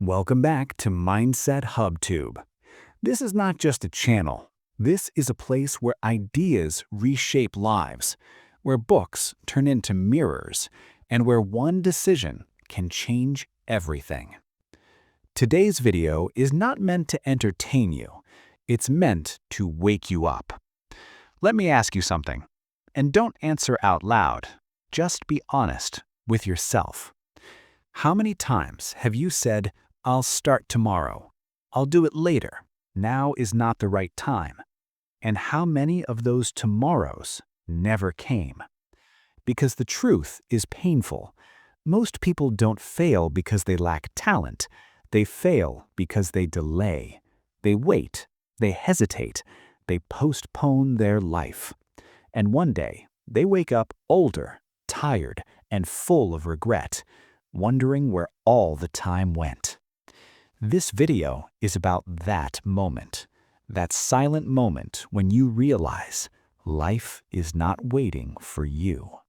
Welcome back to Mindset HubTube. This is not just a channel. This is a place where ideas reshape lives, where books turn into mirrors, and where one decision can change everything. Today's video is not meant to entertain you. It's meant to wake you up. Let me ask you something, and don't answer out loud. Just be honest with yourself. How many times have you said, "I'll start tomorrow. I'll do it later. Now is not the right time"? And how many of those tomorrows never came? Because the truth is painful. Most people don't fail because they lack talent. They fail because they delay. They wait. They hesitate. They postpone their life. And one day, they wake up older, tired, and full of regret, wondering where all the time went. This video is about that moment, that silent moment when you realize life is not waiting for you.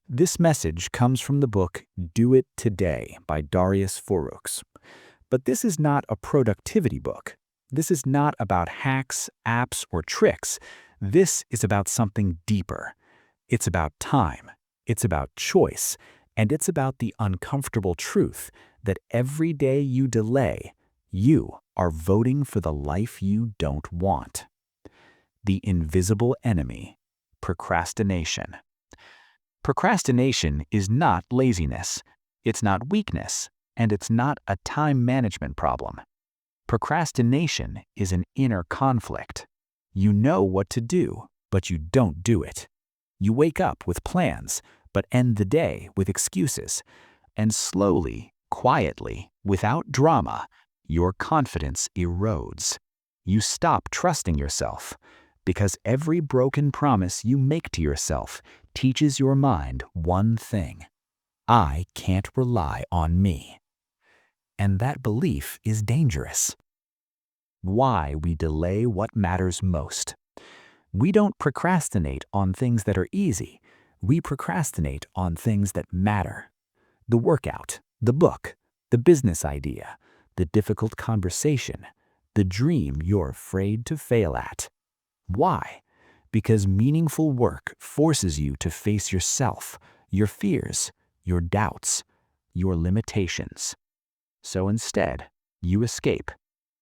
This message comes from the book Do It Today by Darius Foroux. But this is not a productivity book. This is not about hacks, apps, or tricks. This is about something deeper. It's about time. It's about choice. And it's about the uncomfortable truth that every day you delay, you are voting for the life you don't want. The invisible enemy, procrastination. Procrastination is not laziness. It's not weakness. And it's not a time management problem. Procrastination is an inner conflict. You know what to do, but you don't do it. You wake up with plans, but end the day with excuses. And slowly, quietly, without drama, your confidence erodes. You stop trusting yourself, because every broken promise you make to yourself teaches your mind one thing: I can't rely on me. And that belief is dangerous. Why we delay what matters most. We don't procrastinate on things that are easy. We procrastinate on things that matter. The workout, the book, the business idea, the difficult conversation, the dream you're afraid to fail at. Why? Because meaningful work forces you to face yourself, your fears, your doubts, your limitations. So instead, you escape.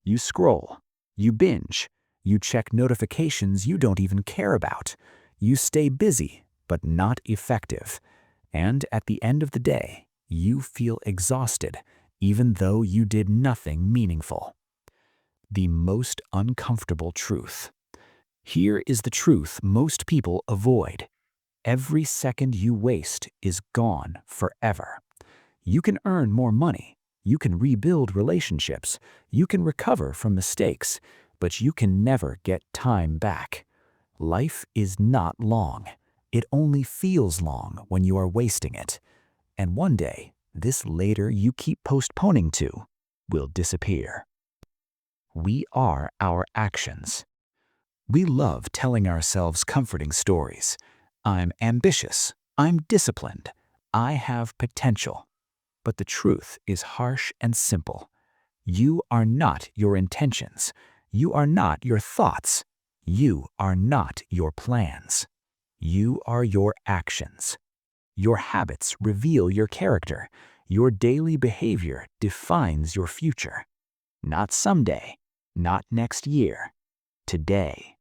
You scroll. You binge. You check notifications you don't even care about. You stay busy, but not effective. And at the end of the day, you feel exhausted, even though you did nothing meaningful. The most uncomfortable truth. Here is the truth most people avoid. Every second you waste is gone forever. You can earn more money. You can rebuild relationships. You can recover from mistakes, but you can never get time back. Life is not long. It only feels long when you are wasting it. And one day, this later you keep postponing to will disappear. We are our actions. We love telling ourselves comforting stories. I'm ambitious. I'm disciplined. I have potential. But the truth is harsh and simple. You are not your intentions. You are not your thoughts. You are not your plans. You are your actions. Your habits reveal your character. Your daily behavior defines your future. Not someday, not next year, today.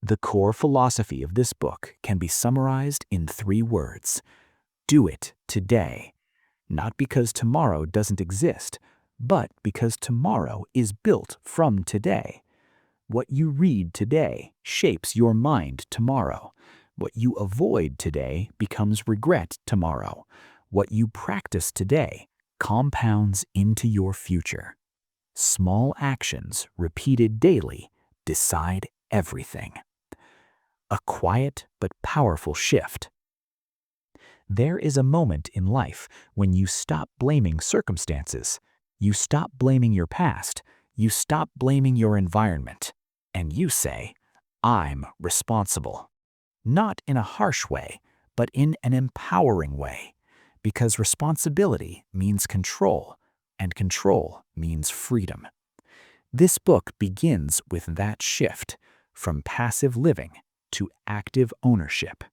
The core philosophy of this book can be summarized in 3 words. Do it today. Not because tomorrow doesn't exist, but because tomorrow is built from today. What you read today shapes your mind tomorrow. What you avoid today becomes regret tomorrow. What you practice today compounds into your future. Small actions repeated daily decide everything. A quiet but powerful shift. There is a moment in life when you stop blaming circumstances. You stop blaming your past. You stop blaming your environment. And you say, I'm responsible. Not in a harsh way, but in an empowering way. Because responsibility means control, and control means freedom. This book begins with that shift from passive living to active ownership.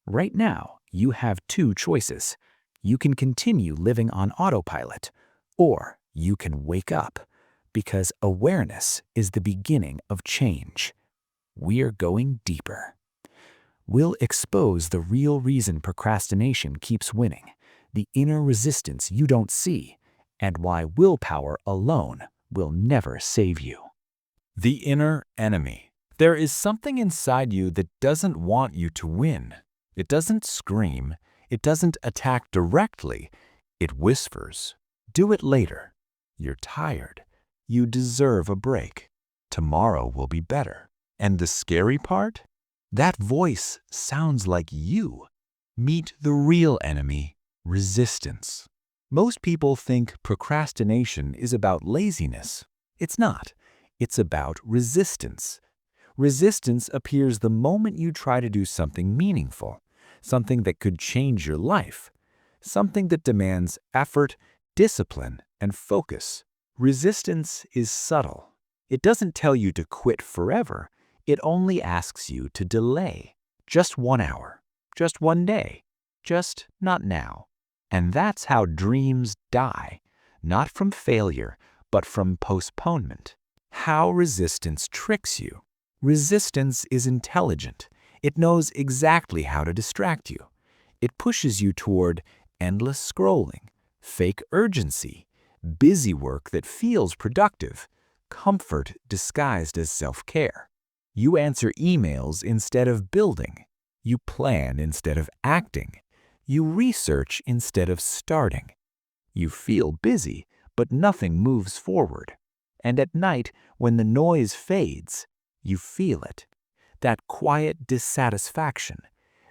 Right now, you have two choices. You can continue living on autopilot, or you can wake up, because awareness is the beginning of change. We're going deeper. We'll expose the real reason procrastination keeps winning, the inner resistance you don't see, and why willpower alone will never save you. The inner enemy. There is something inside you that doesn't want you to win. It doesn't scream. It doesn't attack directly. It whispers, "Do it later. You're tired. You deserve a break. Tomorrow will be better." And the scary part? That voice sounds like you. Meet the real enemy, resistance. Most people think procrastination is about laziness. It's not. It's about resistance. Resistance appears the moment you try to do something meaningful, something that could change your life, something that demands effort, discipline, and focus. Resistance is subtle. It doesn't tell you to quit forever. It only asks you to delay. Just 1 hour, just 1 day, just not now. And that's how dreams die, not from failure, but from postponement. How resistance tricks you. Resistance is intelligent. It knows exactly how to distract you. It pushes you toward endless scrolling, fake urgency, busy work that feels productive, comfort disguised as self-care. You answer emails instead of building. You plan instead of acting. You research instead of starting. You feel busy, but nothing moves forward. And at night, when the noise fades, you feel it. That quiet dissatisfaction,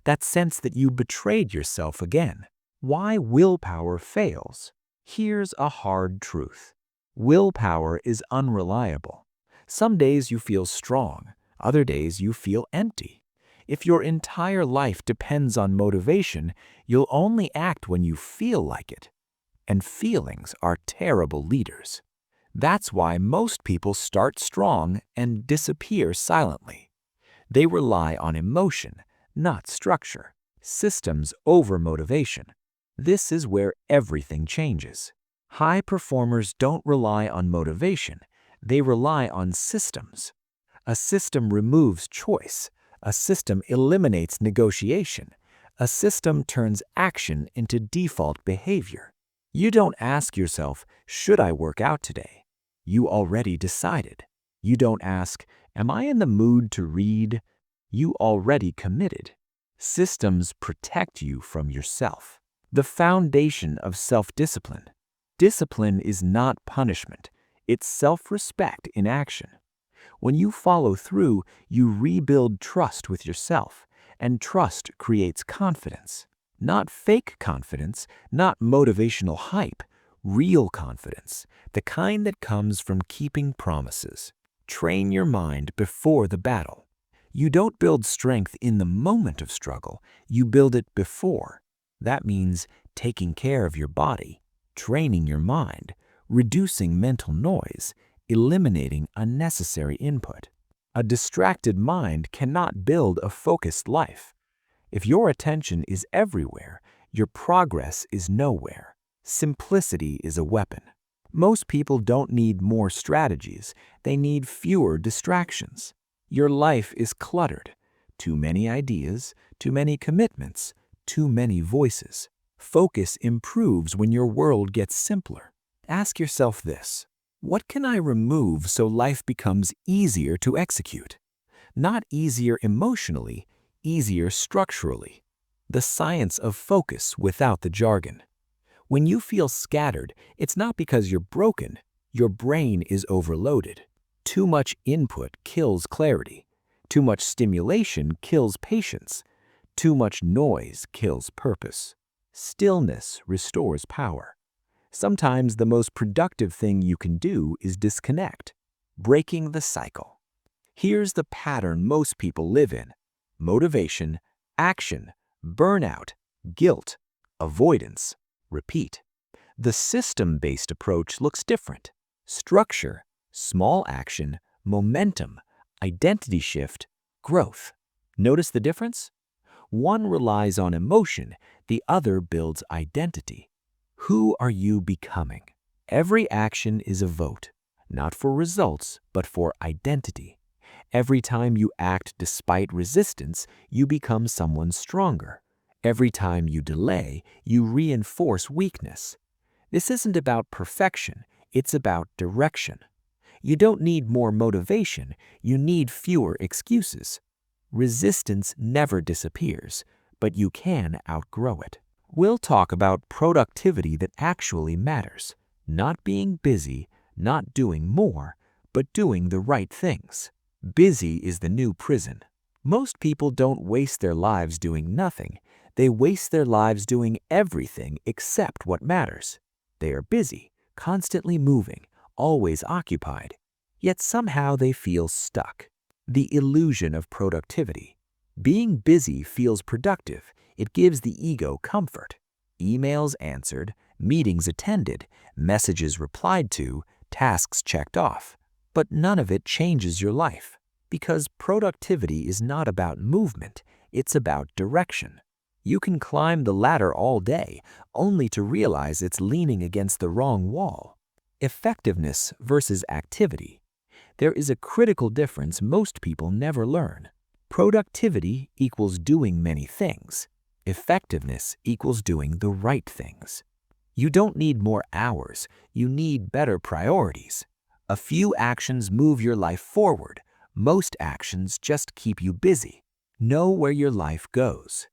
that sense that you betrayed yourself again. Why willpower fails? Here's a hard truth. Willpower is unreliable. Some days you feel strong, other days you feel empty. If your entire life depends on motivation, you'll only act when you feel like it. And feelings are terrible leaders. That's why most people start strong and disappear silently. They rely on emotion, not structure. Systems over motivation. This is where everything changes. High performers don't rely on motivation. They rely on systems. A system removes choice. A system eliminates negotiation. A system turns action into default behavior. You don't ask yourself, "Should I work out today?" You already decided. You don't ask, "Am I in the mood to read?" You already committed. Systems protect you from yourself. The foundation of self-discipline. Discipline is not punishment. It's self-respect in action. When you follow through, you rebuild trust with yourself, and trust creates confidence. Not fake confidence, not motivational hype, real confidence, the kind that comes from keeping promises. Train your mind before the battle. You don't build strength in the moment of struggle, you build it before. That means taking care of your body, training your mind, reducing mental noise, eliminating unnecessary input. A distracted mind cannot build a focused life. If your attention is everywhere, your progress is nowhere. Simplicity is a weapon. Most people don't need more strategies, they need fewer distractions. Your life is cluttered. Too many ideas, too many commitments, too many voices. Focus improves when your world gets simpler. Ask yourself this: what can I remove so life becomes easier to execute? Not easier emotionally, easier structurally. The science of focus without the jargon. When you feel scattered, it's not because you're broken. Your brain is overloaded. Too much input kills clarity. Too much stimulation kills patience. Too much noise kills purpose. Stillness restores power. Sometimes the most productive thing you can do is disconnect, breaking the cycle. Here's the pattern most people live in: motivation, action, burnout, guilt, avoidance, repeat. The system-based approach looks different. Structure, small action, momentum, identity shift, growth. Notice the difference? One relies on emotion, the other builds identity. Who are you becoming? Every action is a vote, not for results, but for identity. Every time you act despite resistance, you become someone stronger. Every time you delay, you reinforce weakness. This isn't about perfection, it's about direction. You don't need more motivation, you need fewer excuses. Resistance never disappears, but you can outgrow it. We'll talk about productivity that actually matters. Not being busy, not doing more, but doing the right things. Busy is the new prison. Most people don't waste their lives doing nothing. They waste their lives doing everything except what matters. They are busy, constantly moving, always occupied. Yet somehow they feel stuck. The illusion of productivity. Being busy feels productive. It gives the ego comfort. Emails answered, meetings attended, messages replied to, tasks checked off. But none of it changes your life, because productivity is not about movement, it's about direction. You can climb the ladder all day, only to realize it's leaning against the wrong wall. Effectiveness versus activity. There is a critical difference most people never learn. Productivity equals doing many things. Effectiveness equals doing the right things. You don't need more hours, you need better priorities. A few actions move your life forward. Most actions just keep you busy. Know where your life goes.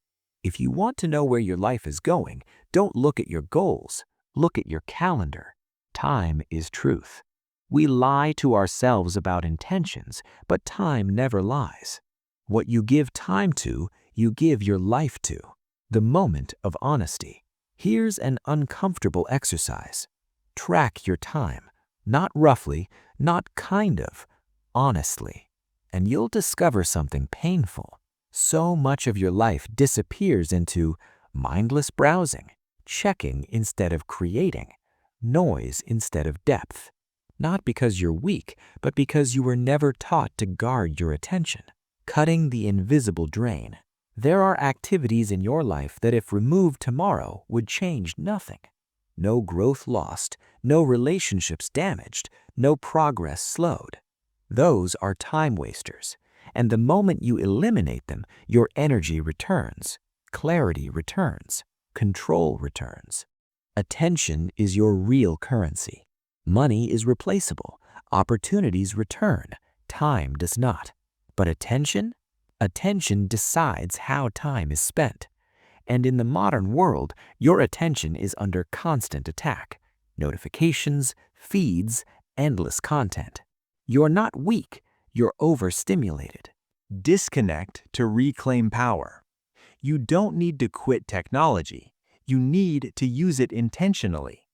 If you want to know where your life is going, don't look at your goals. Look at your calendar. Time is truth. We lie to ourselves about intentions, but time never lies. What you give time to, you give your life to. The moment of honesty. Here's an uncomfortable exercise. Track your time. Not roughly, not kind of, honestly. And you'll discover something painful. So much of your life disappears into mindless browsing, checking instead of creating, noise instead of depth. Not because you're weak, but because you were never taught to guard your attention. Cutting the invisible drain. There are activities in your life that if removed tomorrow would change nothing. No growth lost, no relationships damaged, no progress slowed. Those are time wasters, and the moment you eliminate them, your energy returns, clarity returns, control returns. Attention is your real currency. Money is replaceable, opportunities return, time does not. But attention? Attention decides how time is spent. And in the modern world, your attention is under constant attack. Notifications, feeds, endless content. You're not weak, you're overstimulated. Disconnect to reclaim power. You don't need to quit technology. You need to use it intentionally.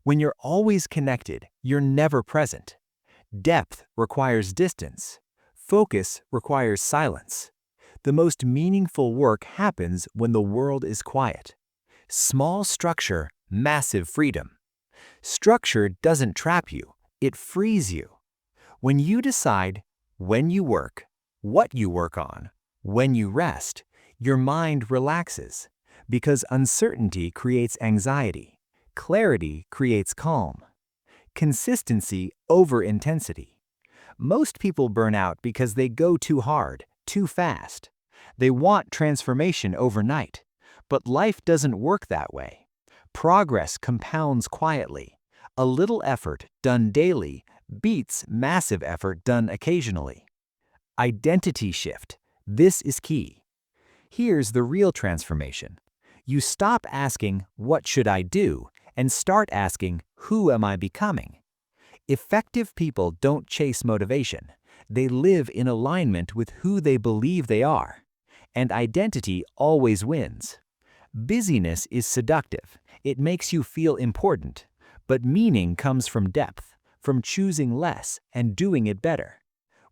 When you're always connected, you're never present. Depth requires distance. Focus requires silence. The most meaningful work happens when the world is quiet. Small structure, massive freedom. Structure doesn't trap you, it frees you. When you decide when you work, what you work on, when you rest, your mind relaxes, because uncertainty creates anxiety. Clarity creates calm. Consistency over intensity. Most people burn out because they go too hard, too fast. They want transformation overnight, but life doesn't work that way. Progress compounds quietly. A little effort done daily beats massive effort done occasionally. Identity shift. This is key. Here's the real transformation. You stop asking, "What should I do?" and start asking, "Who am I becoming?" Effective people don't chase motivation. They live in alignment with who they believe they are. And identity always wins. Busyness is seductive. It makes you feel important. But meaning comes from depth, from choosing less and doing it better.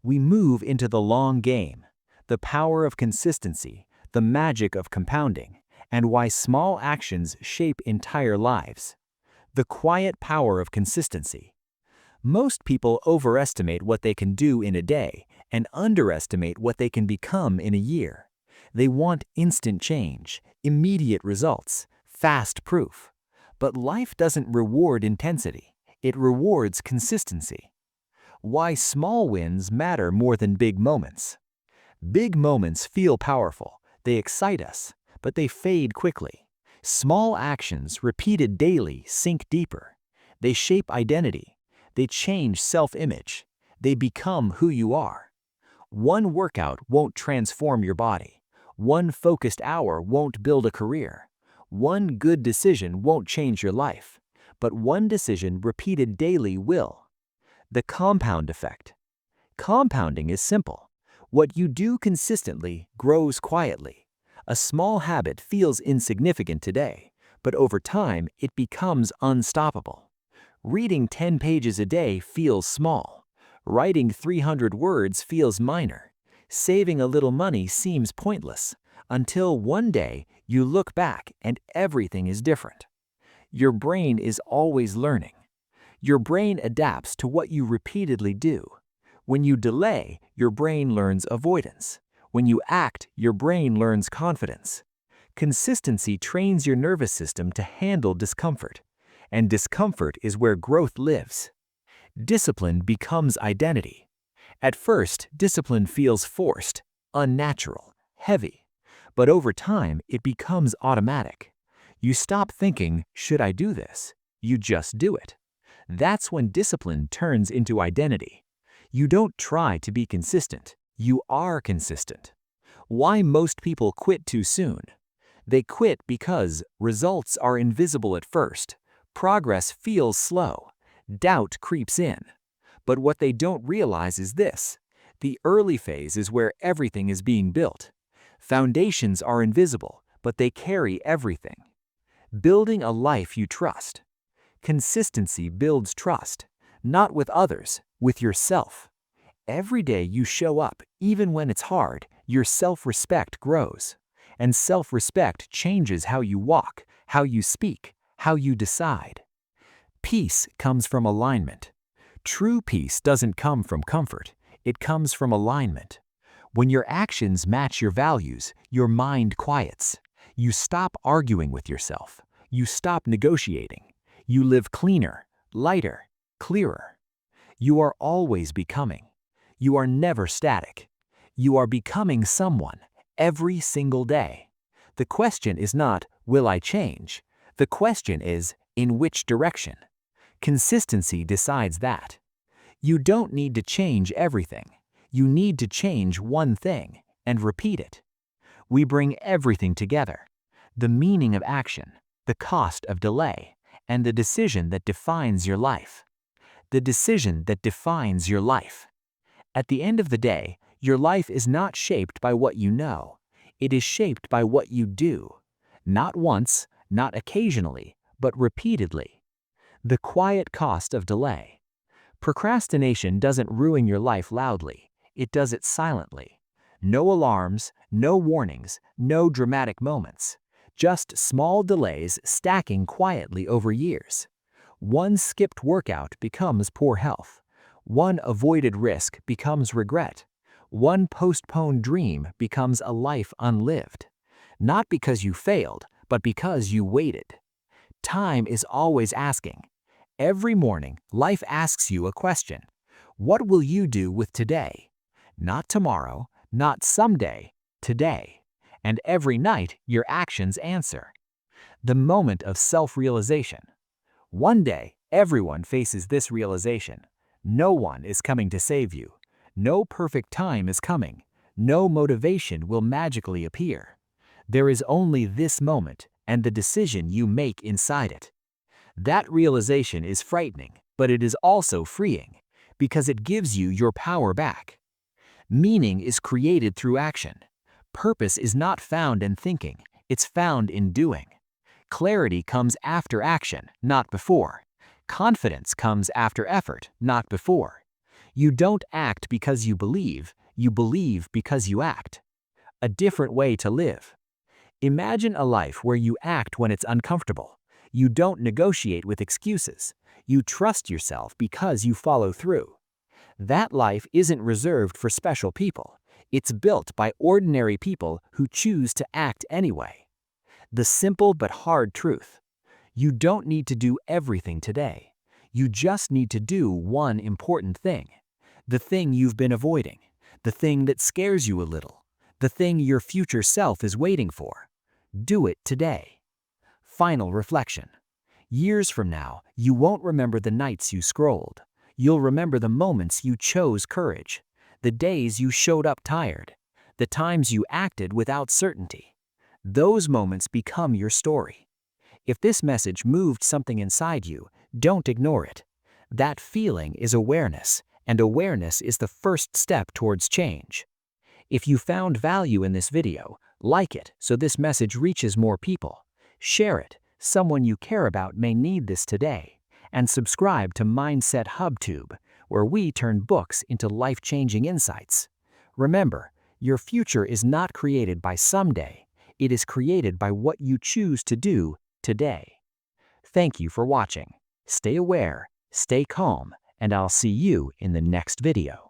We move into the long game, the power of consistency, the magic of compounding, and why small actions shape entire lives. The quiet power of consistency. Most people overestimate what they can do in a day and underestimate what they can become in a year. They want instant change, immediate results, fast proof. But life doesn't reward intensity, it rewards consistency. Why small wins matter more than big moments. Big moments feel powerful, they excite us, but they fade quickly. Small actions repeated daily sink deeper. They shape identity. They change self-image. They become who you are. One workout won't transform your body. One focused hour won't build a career. One good decision won't change your life. But one decision repeated daily will. The compound effect. Compounding is simple. What you do consistently grows quietly. A small habit feels insignificant today, but over time it becomes unstoppable. Reading 10 pages a day feels small. Writing 300 words feels minor. Saving a little money seems pointless, until one day you look back and everything is different. Your brain is always learning. Your brain adapts to what you repeatedly do. When you delay, your brain learns avoidance. When you act, your brain learns confidence. Consistency trains your nervous system to handle discomfort, and discomfort is where growth lives. Discipline becomes identity. At first, discipline feels forced, unnatural, heavy, but over time it becomes automatic. You stop thinking, "Should I do this?" You just do it. That's when discipline turns into identity. You don't try to be consistent. You are consistent. Why most people quit too soon? They quit because results are invisible at first. Progress feels slow. Doubt creeps in. But what they don't realize is this: the early phase is where everything is being built. Foundations are invisible, but they carry everything. Building a life you trust. Consistency builds trust, not with others, with yourself. Every day you show up, even when it's hard, your self-respect grows. And self-respect changes how you walk, how you speak, how you decide. Peace comes from alignment. True peace doesn't come from comfort, it comes from alignment. When your actions match your values, your mind quiets. You stop arguing with yourself. You stop negotiating. You live cleaner, lighter, clearer. You are always becoming. You are never static. You are becoming someone every single day. The question is not, will I change? The question is, in which direction? Consistency decides that. You don't need to change everything. You need to change one thing and repeat it. We bring everything together. The meaning of action, the cost of delay, and the decision that defines your life. The decision that defines your life. At the end of the day, your life is not shaped by what you know. It is shaped by what you do. Not once, not occasionally, but repeatedly. The quiet cost of delay. Procrastination doesn't ruin your life loudly. It does it silently. No alarms, no warnings, no dramatic moments. Just small delays stacking quietly over years. One skipped workout becomes poor health. One avoided risk becomes regret. One postponed dream becomes a life unlived. Not because you failed, but because you waited. Time is always asking. Every morning, life asks you a question. What will you do with today? Not tomorrow, not someday, today. And every night, your actions answer. The moment of self-realization. One day, everyone faces this realization. No one is coming to save you. No perfect time is coming. No motivation will magically appear. There is only this moment and the decision you make inside it. That realization is frightening, but it is also freeing, because it gives you your power back. Meaning is created through action. Purpose is not found in thinking, it's found in doing. Clarity comes after action, not before. Confidence comes after effort, not before. You don't act because you believe because you act. A different way to live. Imagine a life where you act when it's uncomfortable. You don't negotiate with excuses. You trust yourself because you follow through. That life isn't reserved for special people. It's built by ordinary people who choose to act anyway. The simple but hard truth: you don't need to do everything today. You just need to do one important thing. The thing you've been avoiding. The thing that scares you a little. The thing your future self is waiting for. Do it today. Final reflection. Years from now, you won't remember the nights you scrolled. You'll remember the moments you chose courage, the days you showed up tired, the times you acted without certainty. Those moments become your story. If this message moved something inside you, don't ignore it. That feeling is awareness, and awareness is the first step towards change. If you found value in this video, like it so this message reaches more people. Share it. Someone you care about may need this today. And subscribe to Mindset HubTube, where we turn books into life-changing insights. Remember, your future is not created by someday. It is created by what you choose to do today. Thank you for watching. Stay aware, stay calm, and I'll see you in the next video.